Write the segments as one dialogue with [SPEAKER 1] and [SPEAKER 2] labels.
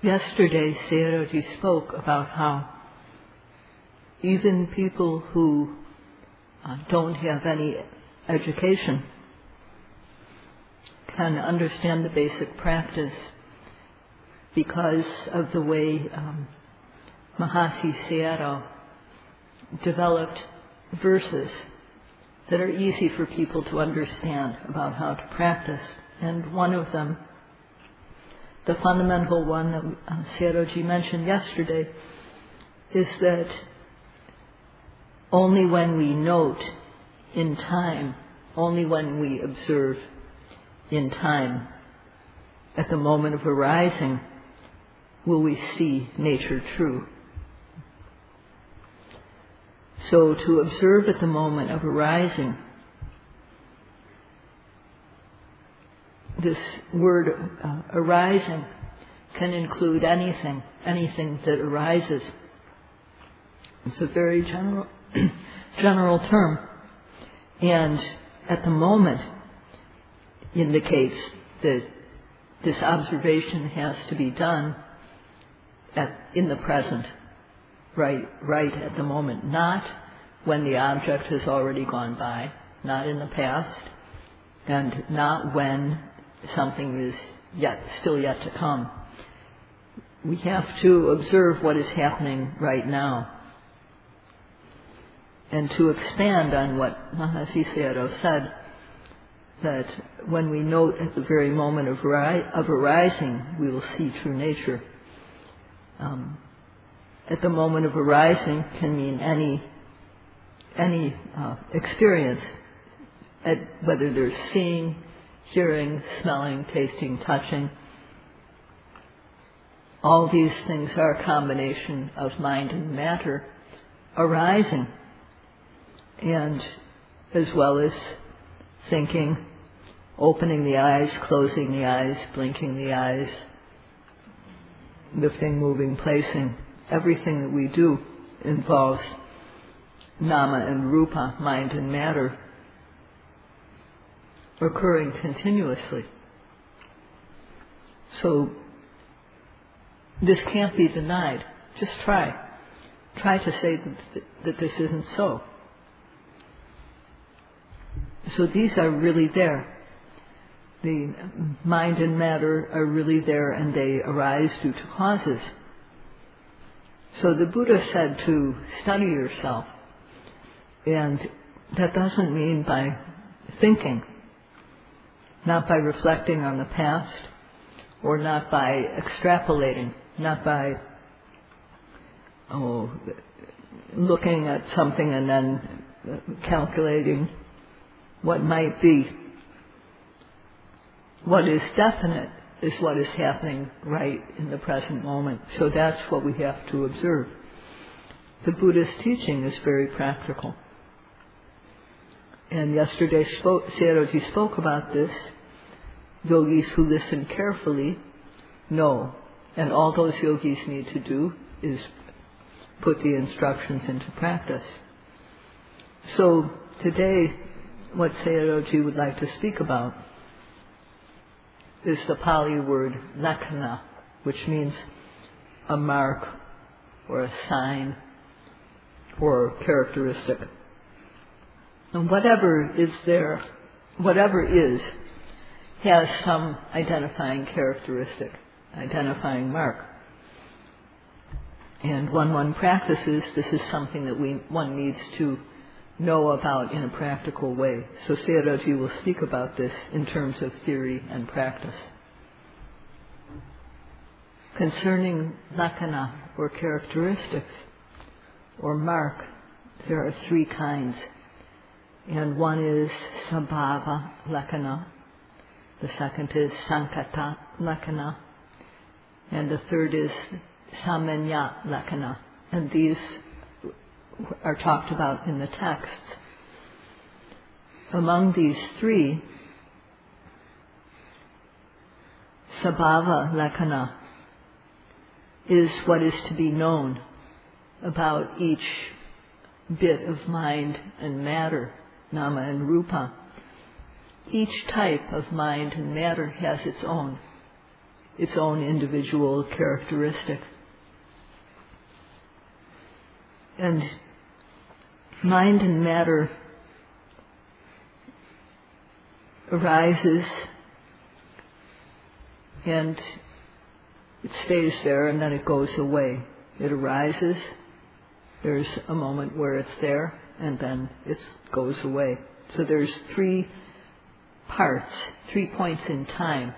[SPEAKER 1] Yesterday, Sayadaw spoke about how even people who don't have any education can understand the basic practice because of the way Mahasi Sayadaw developed verses that are easy for people to understand about how to practice. And one of them, the fundamental one that Sayadaw mentioned yesterday, is that only when we note in time, only when we observe in time, at the moment of arising, will we see nature true. So to observe at the moment of arising, this word arising can include anything that arises. It's a very general term, and at the moment indicates that this observation has to be done in the present, right at the moment, not when the object has already gone by, not in the past, and not when something is still yet to come. We have to observe what is happening right now. And to expand on what Mahasi Sayadaw said, that when we note at the very moment of arising, we will see true nature. At the moment of arising can mean any experience, whether there's seeing, hearing, smelling, tasting, touching. All these things are a combination of mind and matter arising, and as well as thinking, opening the eyes, closing the eyes, blinking the eyes, lifting, moving, placing. Everything that we do involves nama and rupa, mind and matter, occurring continuously. So this can't be denied. Just try. Try to say that this isn't so. So these are really there. The mind and matter are really there, and they arise due to causes. So the Buddha said to study yourself, and that doesn't mean by thinking, not by reflecting on the past, or not by extrapolating, not by looking at something and then calculating what might be. What is definite is what is happening right in the present moment. So that's what we have to observe. The Buddha's teaching is very practical. And yesterday Sayadaw spoke about this. Yogis who listen carefully know. And all those yogis need to do is put the instructions into practice. So today, what Sayadaw would like to speak about is the Pali word lakkhana, which means a mark or a sign or characteristic. And whatever is there, whatever is, has some identifying characteristic, identifying mark. And when one practices, this is something that one needs to know about in a practical way. So Sayadaw will speak about this in terms of theory and practice. Concerning lakkhana, or characteristics, or mark, there are three kinds. And one is sabhava lakkhana, the second is sankata lakkhana, and the third is samanya lakkhana. And these are talked about in the texts. Among these three, sabhava lakkhana is what is to be known about each bit of mind and matter, nama and rupa. Each type of mind and matter has its own its own individual characteristic. And mind and matter arises and it stays there and then it goes away. It arises, there's a moment where it's there, and then it goes away. So there's 3 parts, 3 points in time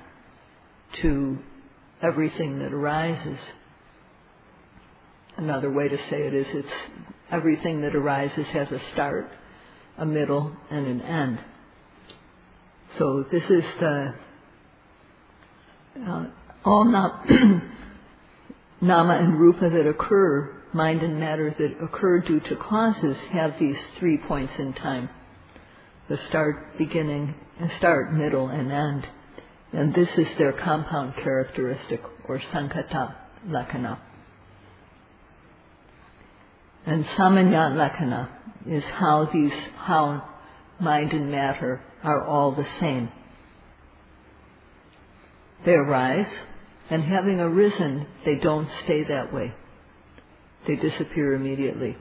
[SPEAKER 1] to everything that arises. Another way to say it is it's everything that arises has a start, a middle, and an end. So this is the all nama and rupa that occur, mind and matter that occur due to causes, have these 3 points in time. The start, beginning, start, middle, and end. And this is their compound characteristic, or sankata lakkhana. And samanya lakkhana is how mind and matter are all the same. They arise, and having arisen, they don't stay that way. They disappear immediately.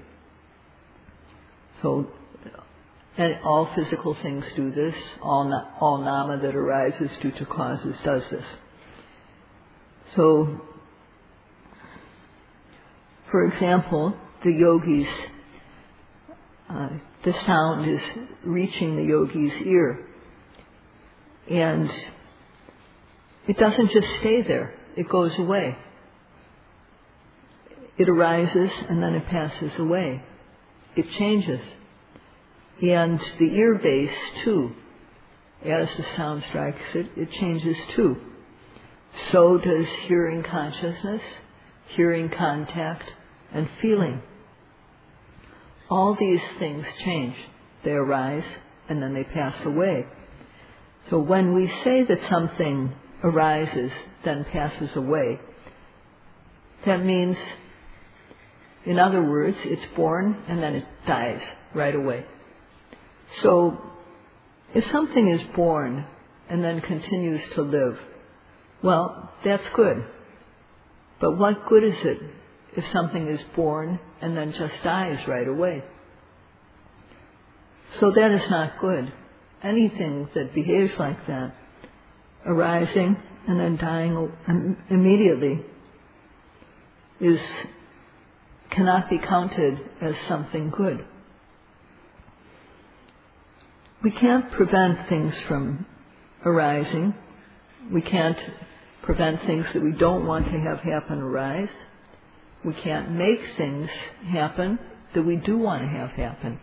[SPEAKER 1] So, and all physical things do this. All nama that arises due to causes does this. So, for example, the yogis, the sound is reaching the yogi's ear. And it doesn't just stay there. It goes away. It arises and then it passes away. It changes. And the ear base too, as the sound strikes it, it changes too. So does hearing consciousness, hearing contact, and feeling. All these things change. They arise and then they pass away. So when we say that something arises, then passes away, that means, in other words, it's born and then it dies right away. So, if something is born and then continues to live, well, that's good. But what good is it if something is born and then just dies right away? So that is not good. Anything that behaves like that, arising and then dying immediately, cannot be counted as something good. We can't prevent things from arising. We can't prevent things that we don't want to have happen arise. We can't make things happen that we do want to have happen.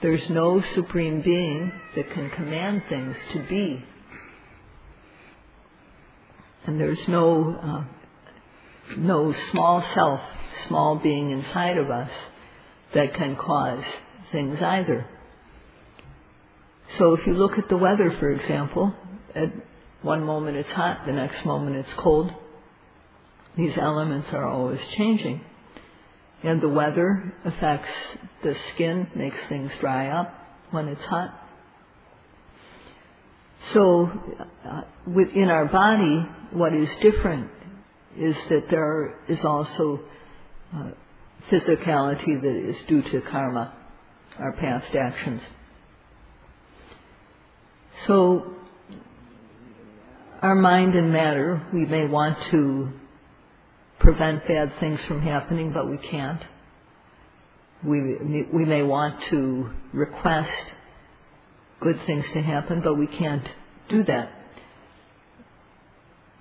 [SPEAKER 1] There's no supreme being that can command things to be. And there's no small self, small being inside of us that can cause things either. So if you look at the weather, for example, at one moment it's hot, the next moment it's cold. These elements are always changing. And the weather affects the skin, makes things dry up when it's hot. So within our body, what is different is that there is also physicality that is due to karma, our past actions. So, our mind and matter, we may want to prevent bad things from happening, but we can't. We may want to request good things to happen, but we can't do that.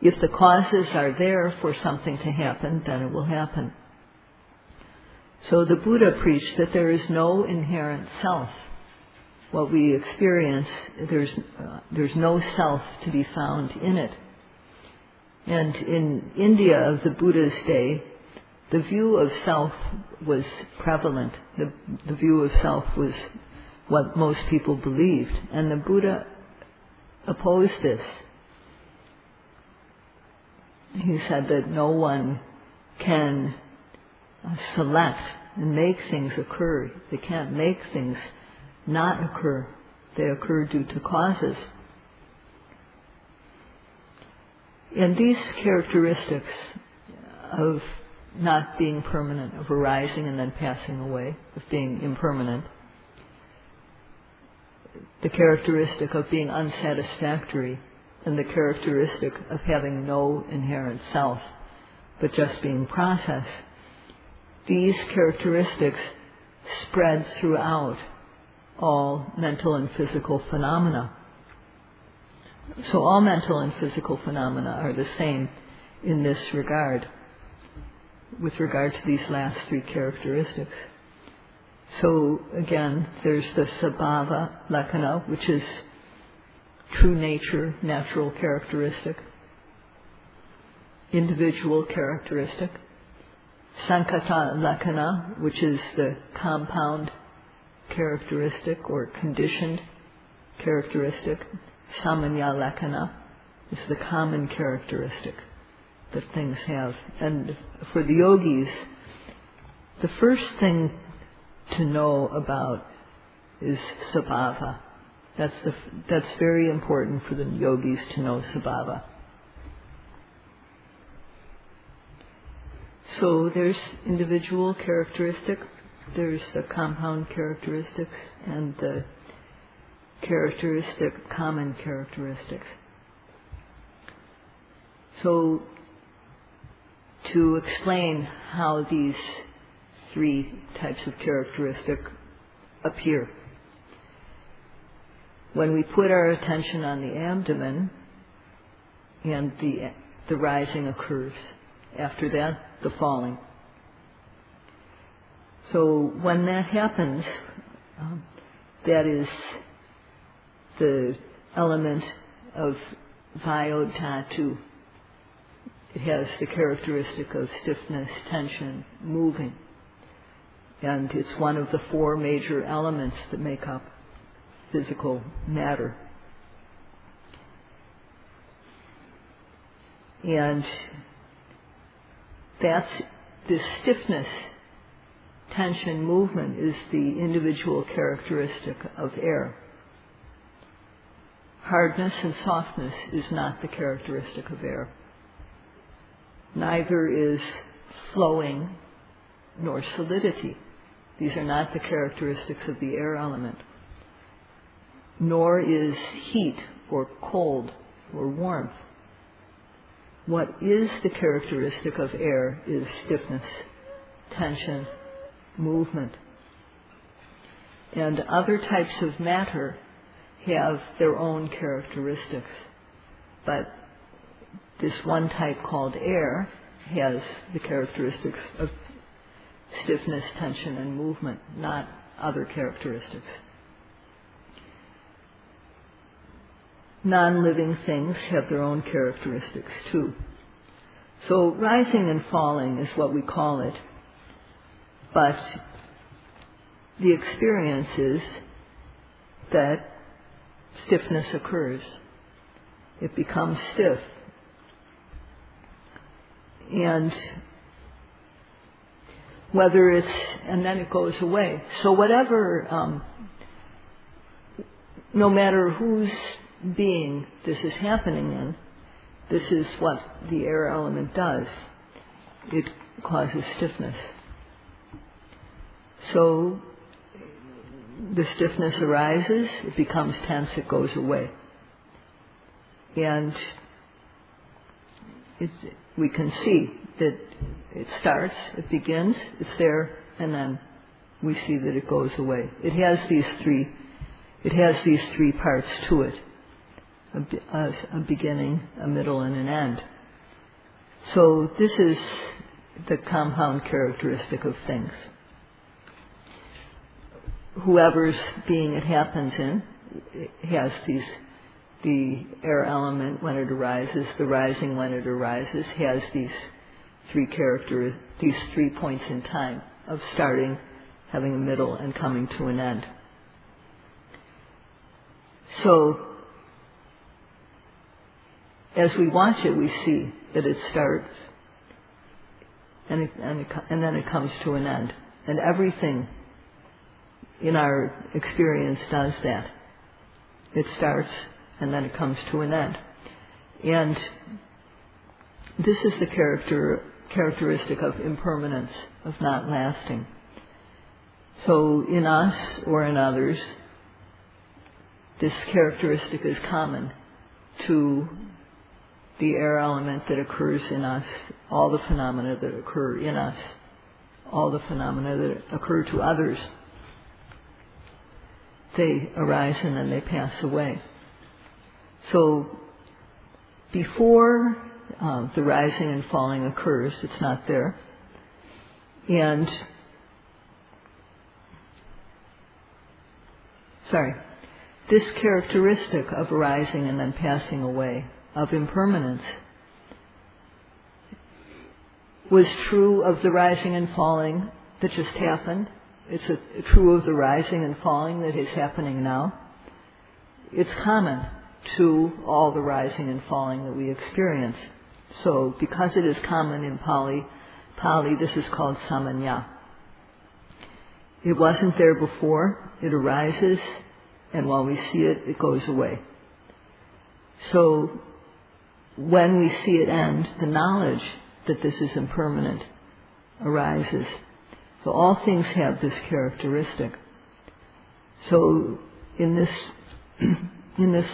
[SPEAKER 1] If the causes are there for something to happen, then it will happen. So the Buddha preached that there is no inherent self. What we experience, there's no self to be found in it. And in India of the Buddha's day, the view of self was prevalent. The view of self was what most people believed. And the Buddha opposed this. He said that no one can select and make things occur. They can't make things not occur. They occur due to causes. And these characteristics of not being permanent, of arising and then passing away, of being impermanent, the characteristic of being unsatisfactory, and the characteristic of having no inherent self, but just being process, these characteristics spread throughout all mental and physical phenomena. So all mental and physical phenomena are the same in this regard, with regard to these last three characteristics. So again, there's the sabhava lakkhana, which is true nature, natural characteristic, individual characteristic, sankata lakkhana, which is the compound characteristic or conditioned characteristic, samanya lakkhana is the common characteristic that things have. And for the yogis, the first thing to know about is sabhava. That's very important for the yogis to know sabhava. So there's individual characteristic, there's the compound characteristics, and the characteristic, common characteristics. So to explain how these three types of characteristic appear. When we put our attention on the abdomen, and the rising occurs. After that, the falling. So when that happens, that is the element of vayodhatu. It has the characteristic of stiffness, tension, moving. And it's one of the four major elements that make up physical matter. And that's the stiffness, tension, movement is the individual characteristic of air. Hardness and softness is not the characteristic of air. Neither is flowing nor solidity. These are not the characteristics of the air element. Nor is heat or cold or warmth. What is the characteristic of air is stiffness, tension, movement. And other types of matter have their own characteristics. But this one type called air has the characteristics of stiffness, tension, and movement, not other characteristics. Non-living things have their own characteristics too. So rising and falling is what we call it. But the experience is that stiffness occurs. It becomes stiff. And and then it goes away. So whatever, no matter whose being this is happening in, this is what the air element does. It causes stiffness. So the stiffness arises, it becomes tense, it goes away. And we can see that it starts, it begins, it's there, and then we see that it goes away. It has these three parts to it. A beginning, a middle, and an end. So this is the compound characteristic of things. Whoever's being it happens in has the air element when it arises, the rising when it arises, has these three points in time of starting, having a middle, and coming to an end. So as we watch it, we see that it starts and then it comes to an end. And everything in our experience does that. It starts and then it comes to an end. And this is the characteristic of impermanence, of not lasting. So in us or in others, this characteristic is common to the air element that occurs in us, all the phenomena that occur in us, all the phenomena that occur to others. They arise and then they pass away. So before the rising and falling occurs, it's not there. And this characteristic of arising and then passing away, of impermanence, was true of the rising and falling that just happened. It's true of the rising and falling that is happening now. It's common to all the rising and falling that we experience. So because it is common in Pali, this is called samanya. It wasn't there before, it arises, and while we see it, it goes away. So when we see it end, the knowledge that this is impermanent arises. So all things have this characteristic. So in this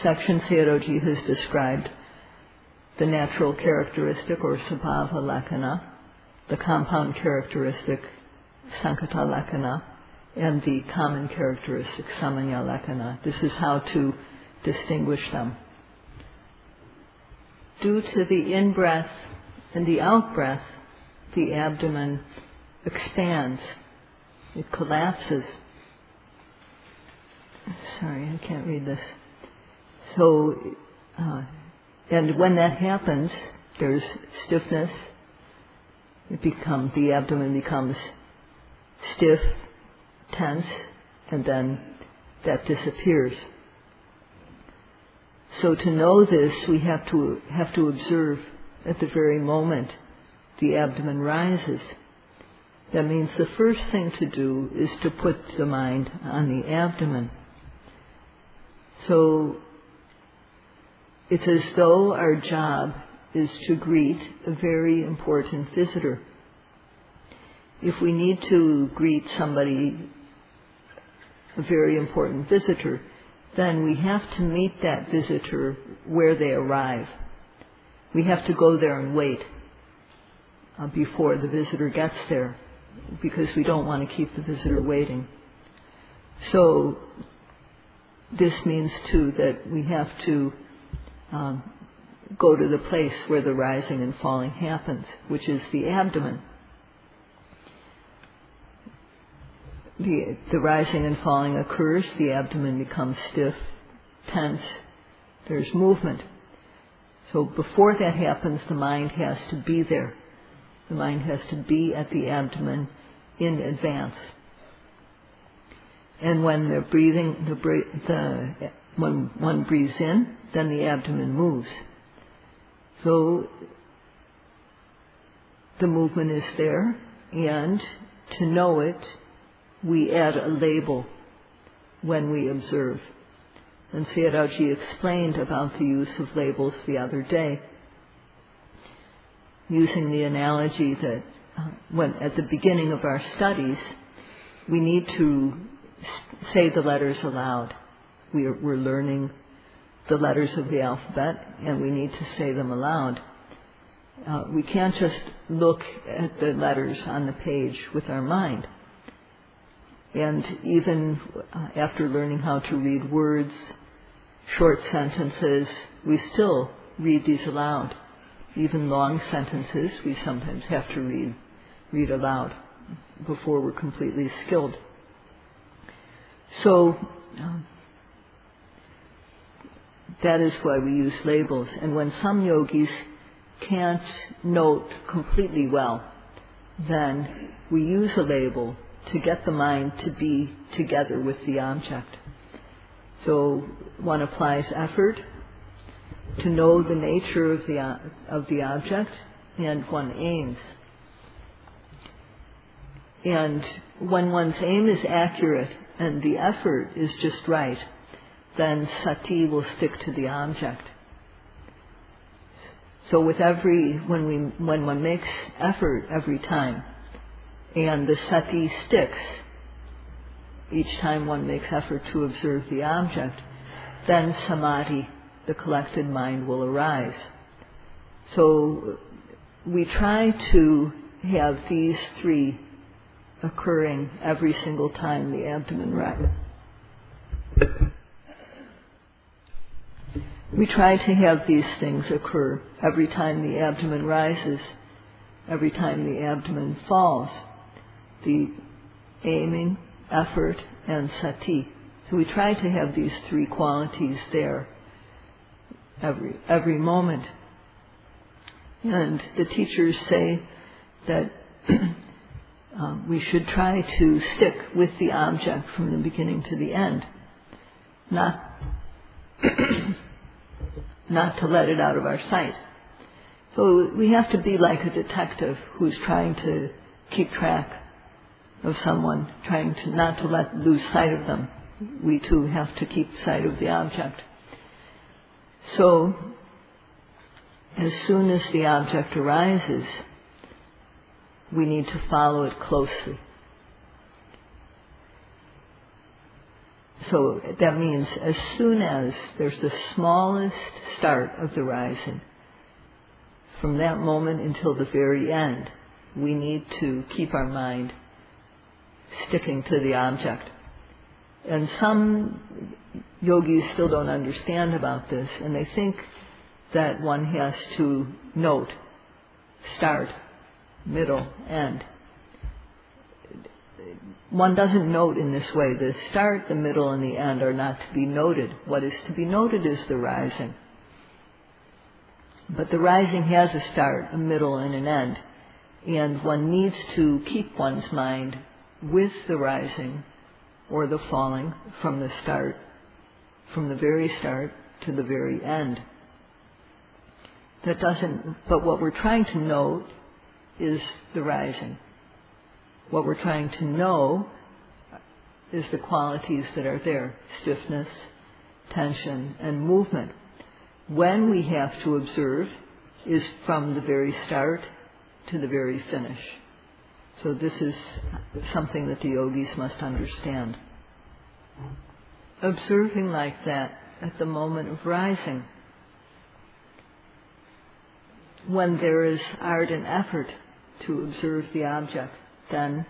[SPEAKER 1] section, Sayadaw has described the natural characteristic or sabhava lakkhana, the compound characteristic sankata lakkhana, and the common characteristic samanya lakkhana. This is how to distinguish them. Due to the in-breath and the out-breath, the abdomen expands. It collapses. Sorry, I can't read this. So, and when that happens, there's stiffness. The abdomen becomes stiff, tense, and then that disappears. So to know this, we have to observe at the very moment the abdomen rises. That means the first thing to do is to put the mind on the abdomen. So it's as though our job is to greet a very important visitor. If we need to greet somebody, a very important visitor, then we have to meet that visitor where they arrive. We have to go there and wait before the visitor gets there, because we don't want to keep the visitor waiting. So this means too that we have to go to the place where the rising and falling happens, which is the abdomen. The rising and falling occurs, the abdomen becomes stiff, tense, there's movement. So before that happens, the mind has to be there. The mind has to be at the abdomen in advance. And when when one breathes in, then the abdomen moves. So the movement is there, and to know it, we add a label when we observe. And Sayadaw explained about the use of labels the other day, using the analogy that when at the beginning of our studies, we need to say the letters aloud. We're learning the letters of the alphabet, and we need to say them aloud. We can't just look at the letters on the page with our mind. And even after learning how to read words, short sentences, we still read these aloud. Even long sentences, we sometimes have to read aloud before we're completely skilled. So that is why we use labels. And when some yogis can't note completely well, then we use a label to get the mind to be together with the object. So one applies effort to know the nature of the object, and one aims. And when one's aim is accurate and the effort is just right, then sati will stick to the object. So with when one makes effort every time, and the sati sticks each time one makes effort to observe the object, then samadhi, the collected mind, will arise. So we try to have these three occurring every single time the abdomen rises. We try to have these things occur every time the abdomen rises, every time the abdomen falls. The aiming, effort, and sati. So we try to have these three qualities there every moment. And the teachers say that we should try to stick with the object from the beginning to the end, not to let it out of our sight. So we have to be like a detective who's trying to keep track of someone, trying to not to lose sight of them. We too have to keep sight of the object. So as soon as the object arises, we need to follow it closely. So that means as soon as there's the smallest start of the rising, from that moment until the very end, we need to keep our mind sticking to the object. And some yogis still don't understand about this, and they think that one has to note start, middle, end. One doesn't note in this way. The start, the middle, and the end are not to be noted. What is to be noted is the rising. But the rising has a start, a middle, and an end. And one needs to keep one's mind with the rising or the falling from the start, from the very start to the very end. But what we're trying to note is the rising. What we're trying to know is the qualities that are there: stiffness, tension, and movement. When we have to observe is from the very start to the very finish. So this is something that the yogis must understand. Observing like that at the moment of rising, when there is ardent effort to observe the object, then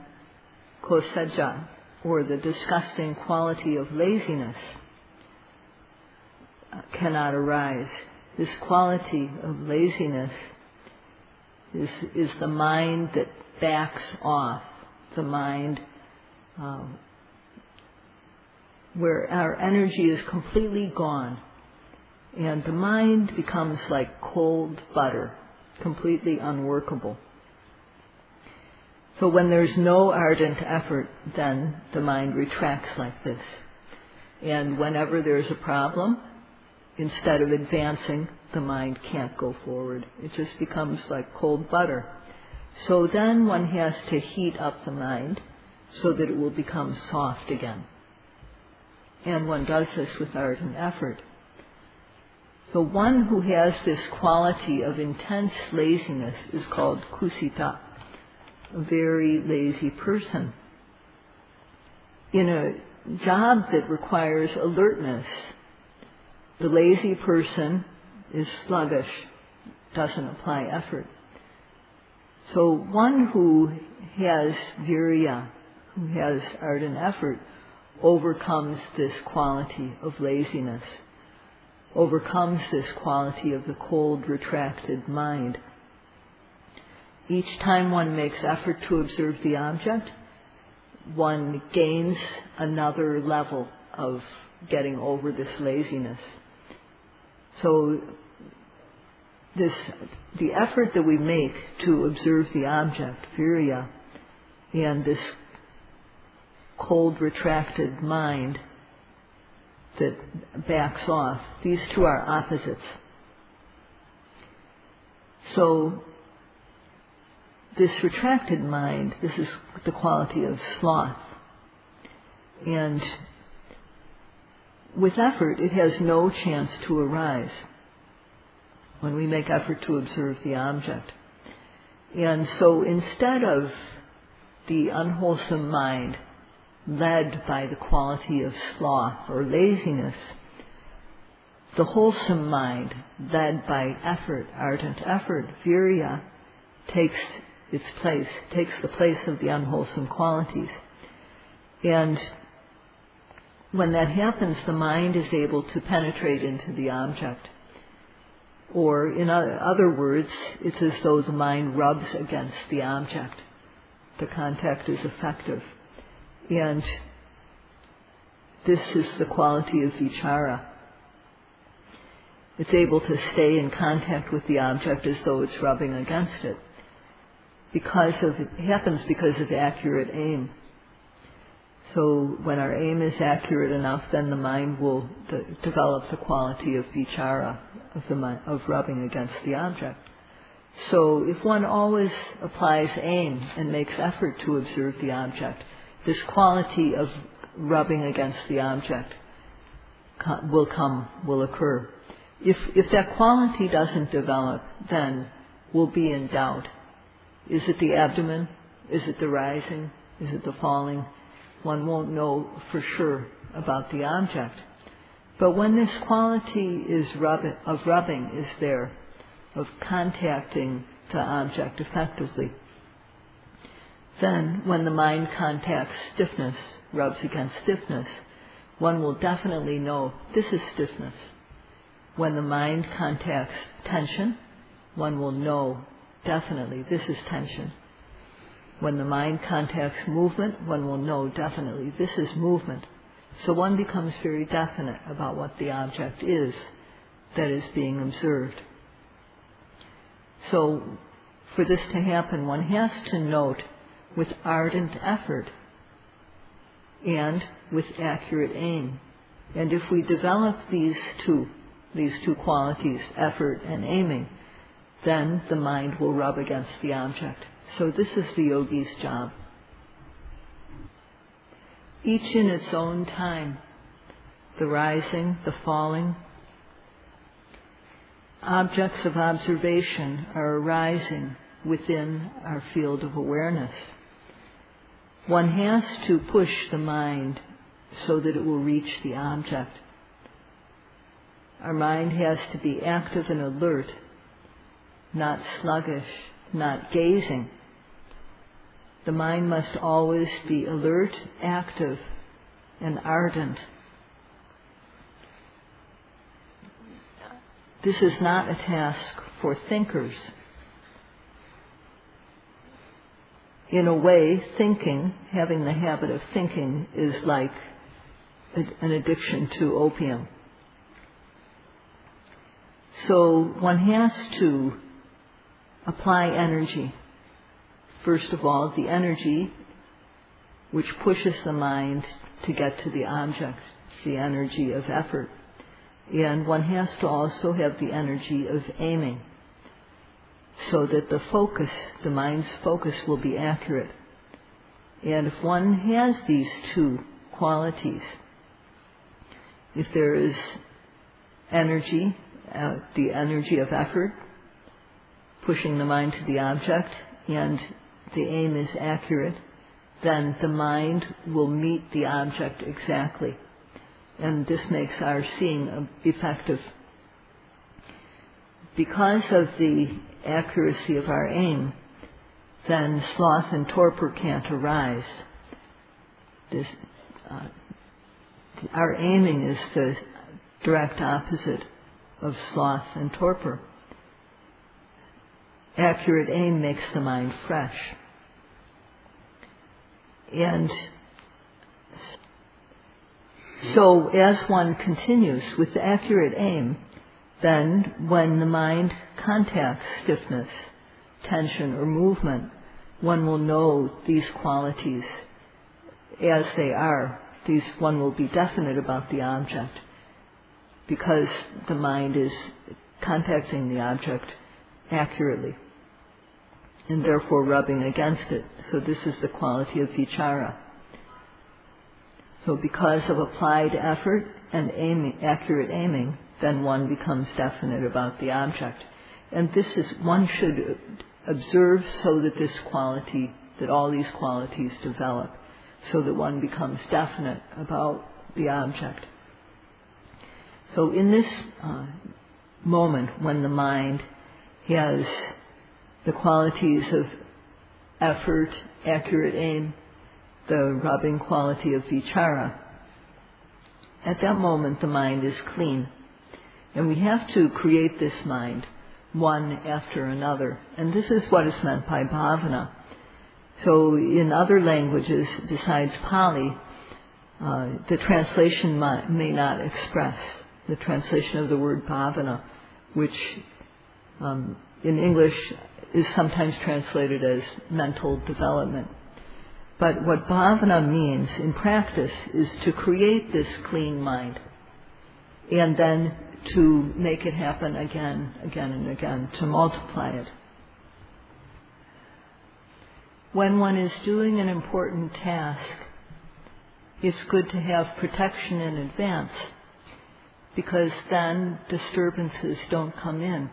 [SPEAKER 1] kosaja, or the disgusting quality of laziness, cannot arise. This quality of laziness is the mind that backs off, the mind where our energy is completely gone, and the mind becomes like cold butter, completely unworkable. So when there's no ardent effort, then the mind retracts like this. And whenever there's a problem, instead of advancing, the mind can't go forward. It just becomes like cold butter. So then one has to heat up the mind so that it will become soft again. And one does this with ardent effort. So one who has this quality of intense laziness is called kusita, a very lazy person. In a job that requires alertness, the lazy person is sluggish, doesn't apply effort. So one who has virya, who has ardent effort, overcomes this quality of laziness, overcomes this quality of the cold, retracted mind. Each time one makes effort to observe the object, one gains another level of getting over this laziness. So the effort that we make to observe the object, virya, and this cold, retracted mind that backs off, these two are opposites. So this retracted mind, this is the quality of sloth. And with effort, it has no chance to arise. when we make effort to observe the object. And so instead of the unwholesome mind led by the quality of sloth or laziness, the wholesome mind led by effort, ardent effort, virya, takes the place of the unwholesome qualities. And when that happens, the mind is able to penetrate into the object. Or in other words, it's as though the mind rubs against the object. The contact is effective. And this is the quality of vichara. It's able to stay in contact with the object as though it's rubbing against it. It happens because of accurate aim. So when our aim is accurate enough, then the mind will develop the quality of vichara, of rubbing against the object. So if one always applies aim and makes effort to observe the object, this quality of rubbing against the object will occur. If that quality doesn't develop, then we'll be in doubt. Is it the abdomen? Is it the rising? Is it the falling? One won't know for sure about the object. But when this quality of rubbing is there, of contacting the object effectively, then when the mind contacts stiffness, rubs against stiffness, one will definitely know this is stiffness. When the mind contacts tension, one will know definitely this is tension. When the mind contacts movement, one will know definitely this is movement. So one becomes very definite about what the object is that is being observed. So for this to happen, one has to note with ardent effort and with accurate aim. And if we develop these two qualities, effort and aiming, then the mind will rub against the object. So this is the yogi's job. Each in its own time, the rising, the falling, objects of observation are arising within our field of awareness. One has to push the mind so that it will reach the object. Our mind has to be active and alert, not sluggish, not gazing. The mind must always be alert, active, and ardent. This is not a task for thinkers. In a way, having the habit of thinking, is like an addiction to opium. So one has to apply energy. First of all, the energy which pushes the mind to get to the object, the energy of effort. And one has to also have the energy of aiming, so that the mind's focus will be accurate. And if one has these two qualities, if there is energy, the energy of effort, pushing the mind to the object, and the aim is accurate, then the mind will meet the object exactly. And this makes our seeing effective. Because of the accuracy of our aim, then sloth and torpor can't arise. Our aiming is the direct opposite of sloth and torpor. Accurate aim makes the mind fresh. And so as one continues with the accurate aim, then when the mind contacts stiffness, tension, or movement, one will know these qualities as they are. One will be definite about the object because the mind is contacting the object accurately and therefore rubbing against it. So this is the quality of vichara. So because of applied effort and accurate aiming, then one becomes definite about the object. And this is, one should observe so that this quality, that all these qualities develop, so that one becomes definite about the object. So in this moment when the mind has the qualities of effort, accurate aim, the rubbing quality of vichara, at that moment the mind is clean. And we have to create this mind, one after another. And this is what is meant by bhavana. So in other languages besides Pali, the translation may not express the translation of the word bhavana, which in English is sometimes translated as mental development. But what bhavana means in practice is to create this clean mind and then to make it happen again and again, to multiply it. When one is doing an important task, it's good to have protection in advance, because then disturbances don't come in.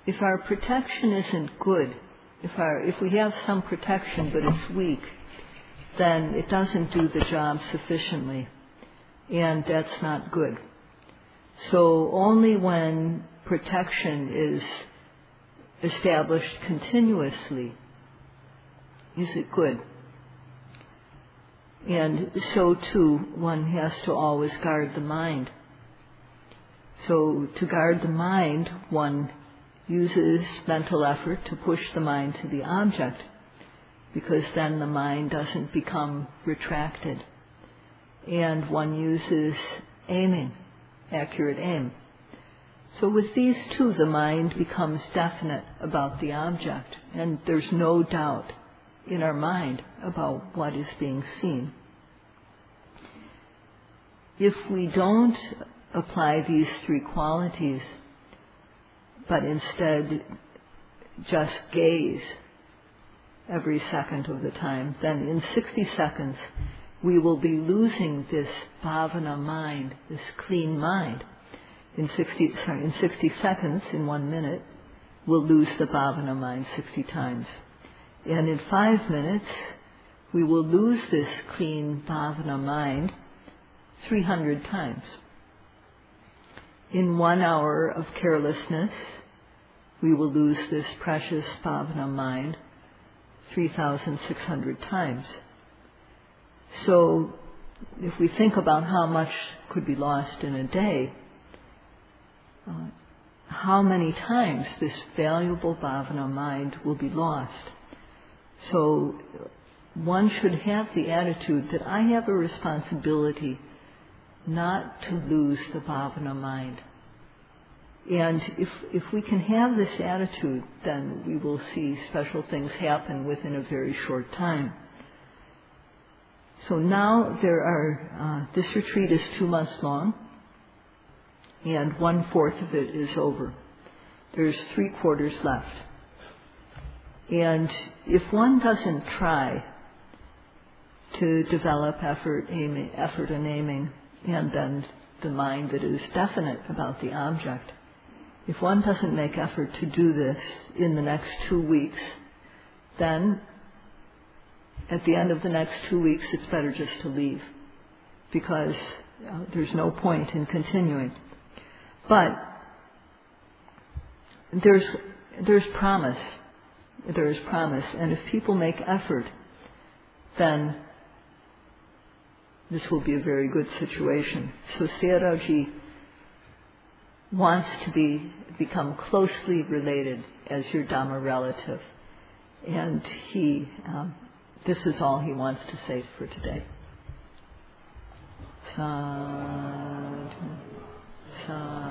[SPEAKER 1] If our protection isn't good, if we have some protection but it's weak, then it doesn't do the job sufficiently, and that's not good. So only when protection is established continuously is it good. And so too, one has to always guard the mind. So to guard the mind, one uses mental effort to push the mind to the object, because then the mind doesn't become retracted. And one uses aiming, accurate aim. So with these two, the mind becomes definite about the object, and there's no doubt in our mind about what is being seen. If we don't apply these three qualities, but instead just gaze every second of the time, then in 60 seconds we will be losing this bhavana mind, this clean mind. In 60 seconds, in 1 minute, we'll lose the bhavana mind 60 times. And in 5 minutes, we will lose this clean bhavana mind 300 times. In 1 hour of carelessness, we will lose this precious bhavana mind 3,600 times. So, if we think about how much could be lost in a day, how many times this valuable bhavana mind will be lost. So one should have the attitude that I have a responsibility not to lose the bhavana mind. And if we can have this attitude, then we will see special things happen within a very short time. So now this retreat is 2 months long, and 1/4 of it is over. There's 3/4 left. And if one doesn't try to develop effort and aiming, and then the mind that is definite about the object, if one doesn't make effort to do this in the next 2 weeks, then at the end of the next 2 weeks it's better just to leave, because there's no point in continuing. But there's promise. There is promise, and if people make effort, then this will be a very good situation. So Sayadaw wants to become closely related as your Dhamma relative, and this is all he wants to say for today. Sadhu, sadhu.